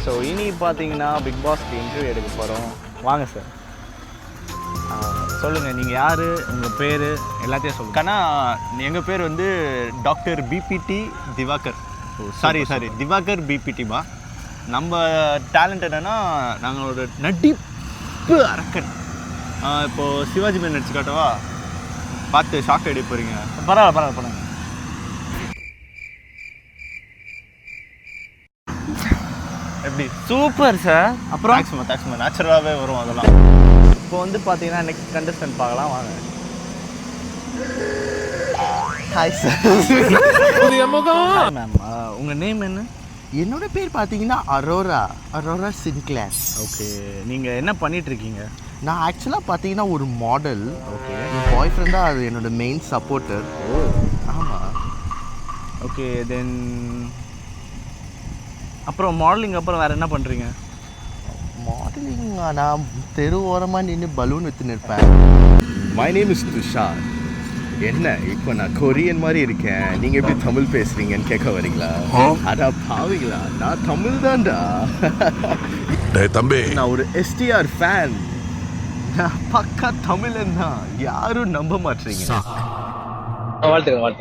So இனி பார்த்தீங்கன்னா big பாஸ்க்கு இன்டர்வியூ எடுக்க போகிறோம். வாங்க சார், சொல்லுங்கள், நீங்கள் யார், உங்கள் பேர் எல்லாத்தையும் சொல்லுங்கள். கண்ணா, எங்கள் பேர் வந்து டாக்டர் பிபிடி திவாகர். சாரி திவாகர் பிபிடிமா. நம்ம டேலண்ட் என்னென்னா, நாங்கள் ஒரு நடிப்பு அரக்கன். இப்போது சிவாஜி மேன் நடிச்சு காட்டவா? பார்த்து ஷாக் அடி போகிறீங்க. பரவாயில்ல பண்ணுங்க. எப்படி? Super sir. அப்புறம் தேங்க்ஸ்மா நேச்சுரலாகவே வரும் அதெல்லாம். இப்போ வந்து பார்த்தீங்கன்னா நெக்ஸ்ட் கண்டஸ்டன்ட் பார்க்கலாம், வாங்க. Hi sir. மேம், உங்கள் நேம் என்ன? என்னோட பேர் பார்த்தீங்கன்னா அரோரா சின்க்ளேர். ஓகே, நீங்கள் என்ன பண்ணிகிட்ருக்கீங்க? நான் ஆக்சுவலாக பார்த்தீங்கன்னா ஒரு மாடல். ஓகே, என் பாய் ஃப்ரெண்டாக அது என்னோட மெயின் சப்போர்ட்டர். ஓ ஆமாம். ஓகே, தென் அப்புறம் மாடலிங் அப்புறம் வேறு என்ன பண்ணுறீங்க? மாடலிங் நான் தெரு ஓரமாக நின்று பலூன் விற்று நிற்பேன். My name is Tushar. என்ன இப்போ நான் கொரியன் மாதிரி இருக்கேன், நீங்கள் எப்படி தமிழ் பேசுகிறீங்கன்னு கேட்க வரீங்களா? அடா பாவீங்களா, நான் தமிழ் தான்டா. தம்பி, நான் ஒரு எஸ்டிஆர் ஃபேன். நான் பக்கா தமிழன் தான், யாரும் நம்ப மாட்டீங்க. வாழ்த்துக்கள்.